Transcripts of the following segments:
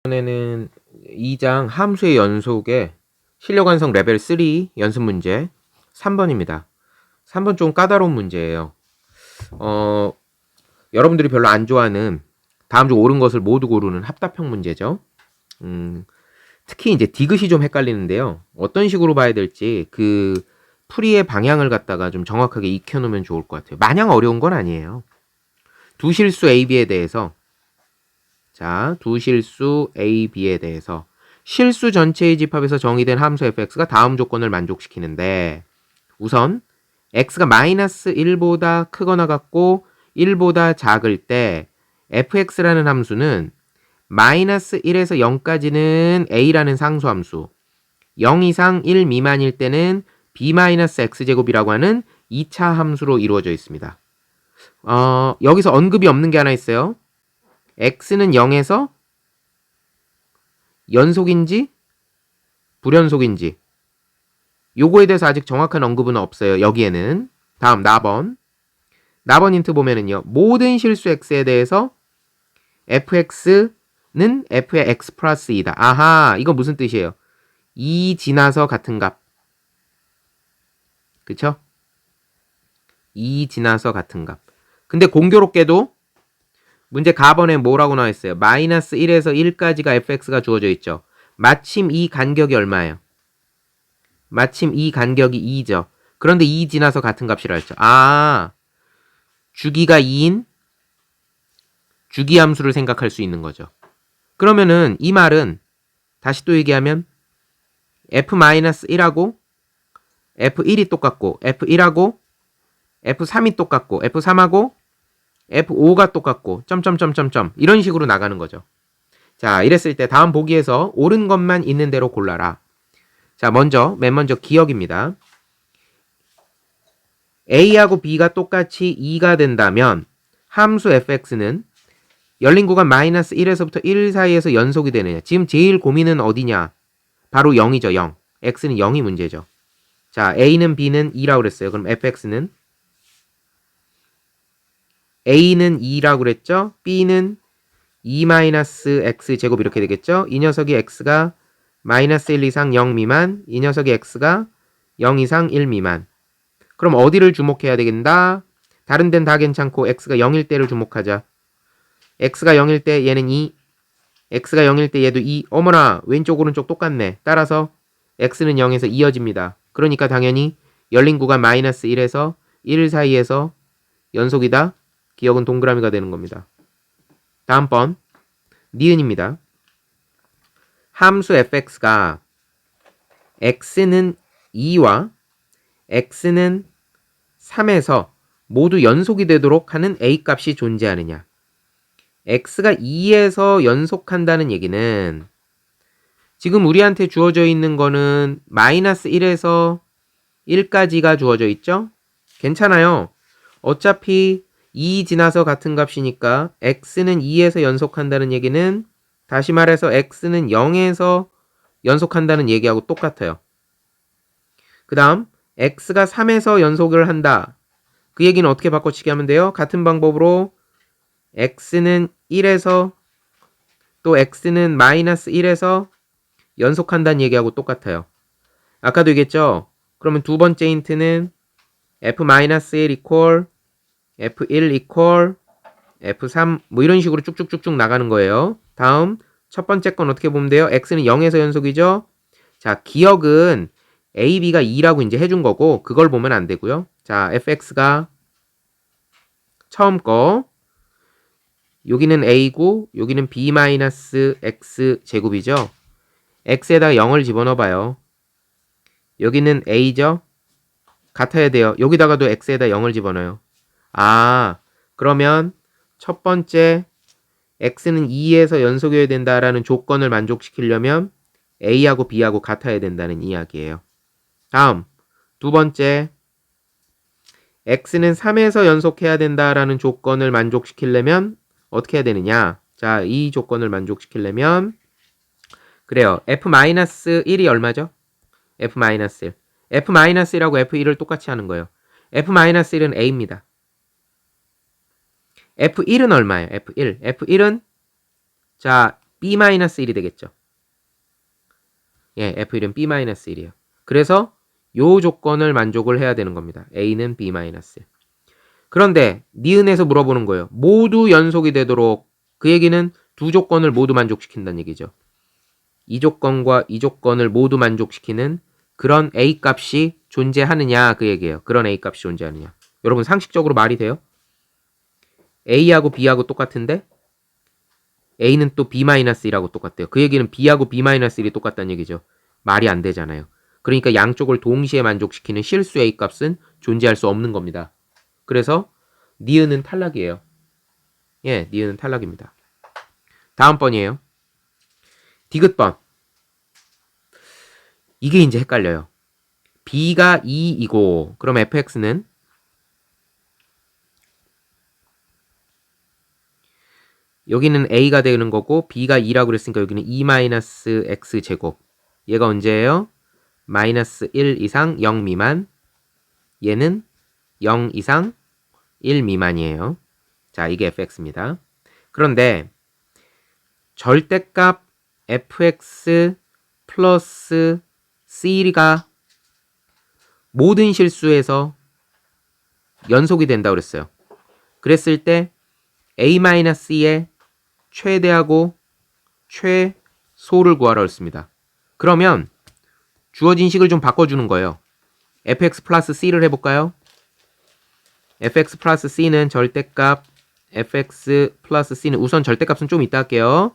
이번에는 2장 함수의 연속의 실력 완성 레벨 3 연습 문제 3번입니다. 3번 좀 까다로운 문제예요. 여러분들이 별로 안 좋아하는 다음 중 옳은 것을 모두 고르는 합답형 문제죠. 특히 이제 디귿이 좀 헷갈리는데요. 어떤 식으로 봐야 될지 그 풀이의 방향을 갖다가 좀 정확하게 익혀놓으면 좋을 것 같아요. 마냥 어려운 건 아니에요. 두 실수 A, B에 대해서 두 실수 A, B에 대해서 실수 전체의 집합에서 정의된 함수 fx가 다음 조건을 만족시키는데, 우선 x가 마이너스 1보다 크거나 같고 1보다 작을 때 fx라는 함수는 마이너스 1에서 0까지는 a라는 상수함수, 0 이상 1 미만일 때는 b-x제곱이라고 하는 2차 함수로 이루어져 있습니다. 여기서 언급이 없는 게 하나 있어요. x는 0에서 연속인지 불연속인지 요거에 대해서 아직 정확한 언급은 없어요. 여기에는. 다음 나번 힌트 보면은요, 모든 실수 x에 대해서 fx는 f의 x 플러스 2다. 아하, 이거 무슨 뜻이에요? 2 지나서 같은 값, 그쵸? 2 지나서 같은 값. 근데 공교롭게도 문제 가번에 뭐라고 나와 있어요? 마이너스 1에서 1까지가 fx가 주어져 있죠. 마침 이 간격이 얼마예요? 마침 이 간격이 2죠. 그런데 2 지나서 같은 값이라 했죠. 주기가 2인 주기함수를 생각할 수 있는 거죠. 그러면은 이 말은 다시 또 얘기하면 f-1하고 f1이 똑같고 f1하고 f3이 똑같고 f3하고 f5가 똑같고 점점점점점 이런 식으로 나가는 거죠. 자, 이랬을 때 다음 보기에서 옳은 것만 있는 대로 골라라. 자, 맨 먼저 기억입니다. A하고 B가 똑같이 2가 된다면 함수 fx는 열린 구간 마이너스 1에서부터 1 사이에서 연속이 되느냐. 지금 제일 고민은 어디냐? 바로 0이죠. 0. x는 0이 문제죠. 자, A는 B는 2라고 그랬어요. 그럼 fx는 A는 2라고 그랬죠. B는 2-x 제곱 이렇게 되겠죠. 이 녀석이 x가 마이너스 1 이상 0 미만, 이 녀석이 x가 0 이상 1 미만. 그럼 어디를 주목해야 되겠다? 다른 데는 다 괜찮고 x가 0일 때를 주목하자. x가 0일 때 얘는 2, x가 0일 때 얘도 2. 어머나, 왼쪽 오른쪽 똑같네. 따라서 x는 0에서 이어집니다. 그러니까 당연히 열린 구간 마이너스 1에서 1 사이에서 연속이다. 기억은 동그라미가 되는 겁니다. 다음 번 니은입니다. 함수 fx가 x는 2와 x는 3에서 모두 연속이 되도록 하는 a 값이 존재하느냐. x가 2에서 연속한다는 얘기는 지금 우리한테 주어져 있는 거는 마이너스 1에서 1까지가 주어져 있죠? 괜찮아요. 어차피 2 지나서 같은 값이니까 x는 2에서 연속한다는 얘기는, 다시 말해서 x는 0에서 연속한다는 얘기하고 똑같아요. 그 다음 x가 3에서 연속을 한다. 그 얘기는 어떻게 바꿔치기 하면 돼요? 같은 방법으로 x는 1에서 또 x는 마이너스 1에서 연속한다는 얘기하고 똑같아요. 아까도 얘기했죠? 그러면 두 번째 힌트는 f-1 equal f1 equal f3 뭐 이런 식으로 쭉쭉쭉쭉 나가는 거예요. 다음 첫 번째 건 어떻게 보면 돼요? x는 0에서 연속이죠? 자, 기억은 a, b가 2라고 이제 해준 거고 그걸 보면 안 되고요. 자, fx가 처음 거 여기는 a고 여기는 b-x 제곱이죠. x에다가 0을 집어넣어 봐요. 여기는 a죠. 같아야 돼요. 여기다가도 x에다 0을 집어넣어요. 그러면 첫 번째 x는 2에서 연속이어야 된다라는 조건을 만족시키려면 a하고 b하고 같아야 된다는 이야기예요. 다음 두 번째 x는 3에서 연속해야 된다라는 조건을 만족시키려면 어떻게 해야 되느냐. 자, 이 조건을 만족시키려면 그래요. f-1이 얼마죠? f-1. f-1하고 f1을 똑같이 하는 거예요. f-1은 a입니다. f1은 얼마예요? f1. f1은 자, B-1이 되겠죠. 예, F1은 B-1이에요. 그래서 요 조건을 만족을 해야 되는 겁니다. A는 B-1. 그런데 니은에서 물어보는 거예요. 모두 연속이 되도록, 그 얘기는 두 조건을 모두 만족시킨다는 얘기죠. 이 조건과 이 조건을 모두 만족시키는 그런 A 값이 존재하느냐, 그 얘기예요. 그런 A 값이 존재하느냐. 여러분 상식적으로 말이 돼요? A하고 B하고 똑같은데 A는 또 B-1이라고 똑같대요. 그 얘기는 B하고 B-1이 똑같다는 얘기죠. 말이 안 되잖아요. 그러니까 양쪽을 동시에 만족시키는 실수 A 값은 존재할 수 없는 겁니다. 그래서 니은은 탈락이에요. 예, 니은은 탈락입니다. 다음 번이에요. 디귿번. 이게 이제 헷갈려요. B가 2이고 그럼 fx는 여기는 A가 되는 거고 B가 2라고 그랬으니까 여기는 2-x 제곱. 얘가 언제예요? 마이너스 1 이상 0 미만. 얘는 0 이상 1 미만이에요. 자, 이게 fx입니다. 그런데 절대값 fx 플러스 c가 모든 실수에서 연속이 된다고 그랬어요. 그랬을 때 a-c의 최대하고 최소를 구하라 했습니다. 그러면 주어진 식을 좀 바꿔주는 거예요. fx 플러스 c를 해볼까요? fx 플러스 c는 절대값 fx 플러스 c는 우선 절대값은 좀 이따 할게요.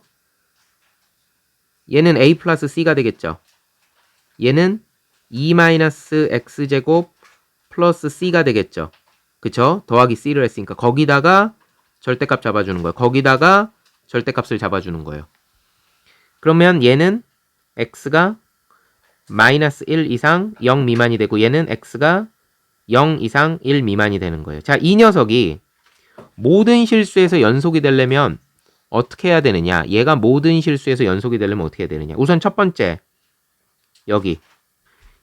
얘는 a 플러스 c가 되겠죠. 얘는 2-x제곱 플러스 c가 되겠죠. 그쵸? 더하기 c를 했으니까 거기다가 절대값 잡아주는 거예요. 거기다가 절대값을 잡아주는 거예요. 그러면 얘는 x가 마이너스 1 이상 0 미만이 되고 얘는 x가 0 이상 1 미만이 되는 거예요. 자, 이 녀석이 모든 실수에서 연속이 되려면 어떻게 해야 되느냐? 얘가 모든 실수에서 연속이 되려면 어떻게 해야 되느냐? 우선 첫 번째,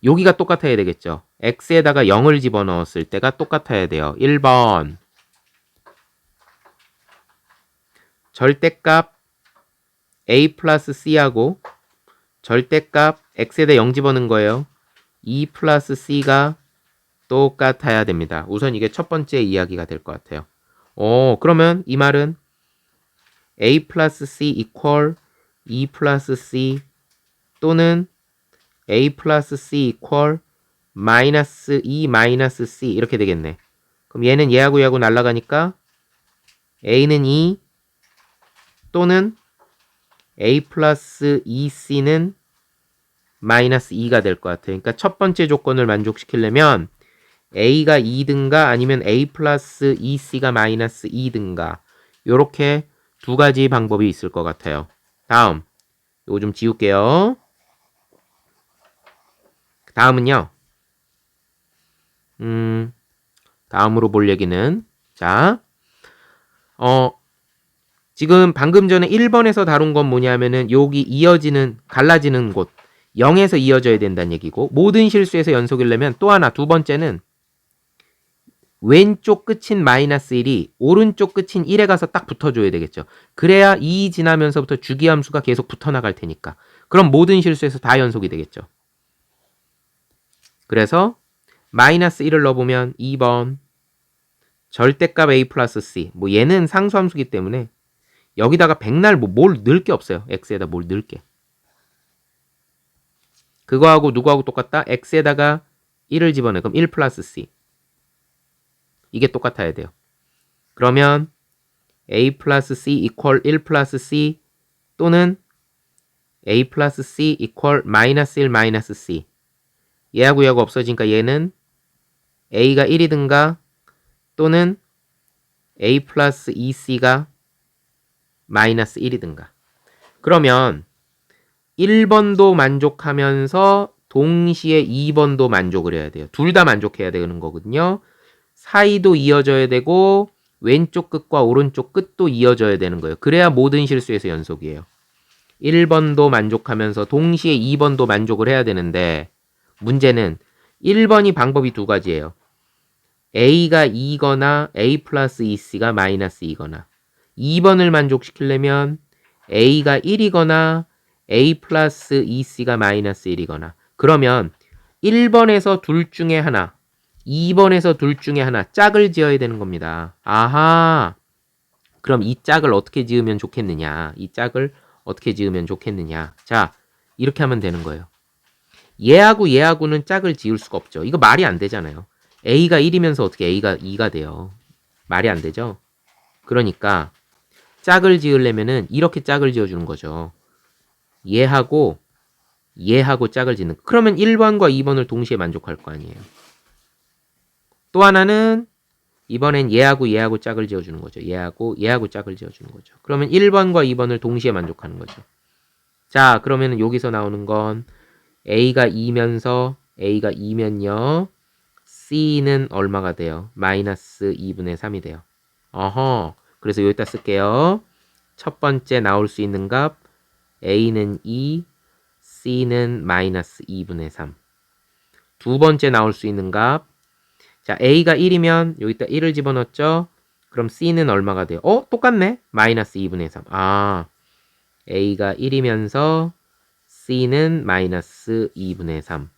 여기가 똑같아야 되겠죠. x에다가 0을 집어넣었을 때가 똑같아야 돼요. 1번 절대값 a 플러스 c하고 절대값 x에다 0 집어넣은 거예요. 2 플러스 c가 똑같아야 됩니다. 우선 이게 첫 번째 이야기가 될 것 같아요. 그러면 이 말은 a 플러스 c equal 2 플러스 c 또는 a 플러스 c equal 마이너스 2 마이너스 c 이렇게 되겠네. 그럼 얘는 얘하고 얘하고 날아가니까 a는 2 또는 a 플러스 2c는 마이너스 2가 될 것 같아요. 그러니까 첫 번째 조건을 만족시키려면 a가 2든가 아니면 a 플러스 2c가 마이너스 2든가 요렇게 두 가지 방법이 있을 것 같아요. 다음 요거 좀 지울게요. 다음은요. 다음으로 볼 얘기는 자, 지금 방금 전에 1번에서 다룬 건 뭐냐면은 여기 이어지는 갈라지는 곳 0에서 이어져야 된다는 얘기고 모든 실수에서 연속이려면 또 하나 두 번째는 왼쪽 끝인 마이너스 1이 오른쪽 끝인 1에 가서 딱 붙어줘야 되겠죠. 그래야 2 지나면서부터 주기함수가 계속 붙어나갈 테니까. 그럼 모든 실수에서 다 연속이 되겠죠. 그래서 마이너스 1을 넣어보면 2번 절대값 a 플러스 c 뭐 얘는 상수함수기 때문에 여기다가 백날 뭘 넣을 게 없어요. x에다 뭘 넣을 게. 그거하고 누구하고 똑같다? x에다가 1을 집어넣어. 그럼 1 플러스 c. 이게 똑같아야 돼요. 그러면 a 플러스 c equal 1 플러스 c 또는 a 플러스 c equal 마이너스 1 마이너스 c. 얘하고 얘하고 없어지니까 얘는 a가 1이든가 또는 a 플러스 2c가 마이너스 1이든가. 그러면 1번도 만족하면서 동시에 2번도 만족을 해야 돼요. 둘 다 만족해야 되는 거거든요. 사이도 이어져야 되고 왼쪽 끝과 오른쪽 끝도 이어져야 되는 거예요. 그래야 모든 실수에서 연속이에요. 1번도 만족하면서 동시에 2번도 만족을 해야 되는데 문제는 1번이 방법이 두 가지예요. a가 2거나 a 플러스 2c가 마이너스 2거나 2번을 만족시키려면 A가 1이거나 A 플러스 2C가 마이너스 1이거나 그러면 1번에서 둘 중에 하나 2번에서 둘 중에 하나 짝을 지어야 되는 겁니다. 아하. 그럼 이 짝을 어떻게 지으면 좋겠느냐? 이 짝을 어떻게 지으면 좋겠느냐? 자, 이렇게 하면 되는 거예요. 얘하고 얘하고는 짝을 지을 수가 없죠. 이거 말이 안 되잖아요. A가 1이면서 어떻게 A가 2가 돼요? 말이 안 되죠? 그러니까 짝을 지으려면은 이렇게 짝을 지어주는 거죠. 얘하고 짝을 짓는. 그러면 1번과 2번을 동시에 만족할 거 아니에요. 또 하나는 이번엔 얘하고 짝을 지어주는 거죠. 얘하고 짝을 지어주는 거죠. 그러면 1번과 2번을 동시에 만족하는 거죠. 자, 그러면 여기서 나오는 건 A가 2면요. C는 얼마가 돼요? 마이너스 2분의 3이 돼요. 어허. 그래서 여기다 쓸게요. 첫 번째 나올 수 있는 값 A는 2, C는 마이너스 2분의 3. 두 번째 나올 수 있는 값 자, A가 1이면 여기다 1을 집어넣었죠? 그럼 C는 얼마가 돼요? 똑같네. 마이너스 2분의 3. 아, A가 1이면서 C는 마이너스 2분의 3.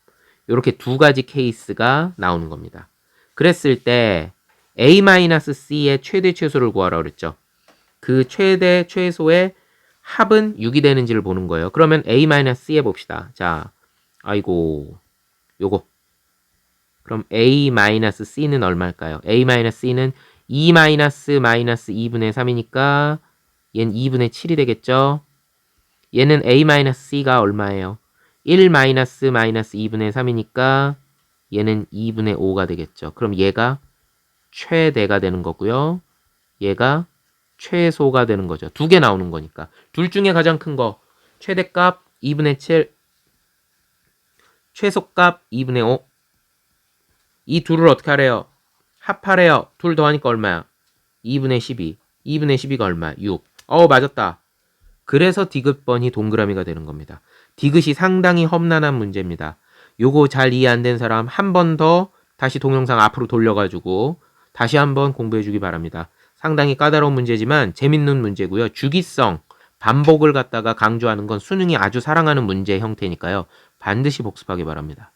이렇게 두 가지 케이스가 나오는 겁니다. 그랬을 때 A-C의 최대 최소를 구하라 그랬죠. 그 최대 최소의 합은 6이 되는지를 보는 거예요. 그러면 A-C 해봅시다. 자, 아이고, 요거. 그럼 A-C는 얼마일까요? A-C는 2-2분의 3이니까 얘는 2분의 7이 되겠죠? 얘는 A-C가 얼마예요? 1-2분의 3이니까 얘는 2분의 5가 되겠죠. 그럼 얘가 최대가 되는 거고요. 얘가 최소가 되는 거죠. 두 개 나오는 거니까. 둘 중에 가장 큰 거. 최대값 2분의 7, 최소값 2분의 5. 이 둘을 어떻게 하래요? 합하래요. 둘 더하니까 얼마야? 2분의 12. 2분의 12가 얼마야? 6. 맞았다. 그래서 디귿번이 동그라미가 되는 겁니다. 디귿이 상당히 험난한 문제입니다. 요거 잘 이해 안 된 사람 한 번 더 다시 동영상 앞으로 돌려가지고 다시 한번 공부해 주기 바랍니다. 상당히 까다로운 문제지만 재밌는 문제고요. 주기성, 반복을 갖다가 강조하는 건 수능이 아주 사랑하는 문제 형태니까요. 반드시 복습하기 바랍니다.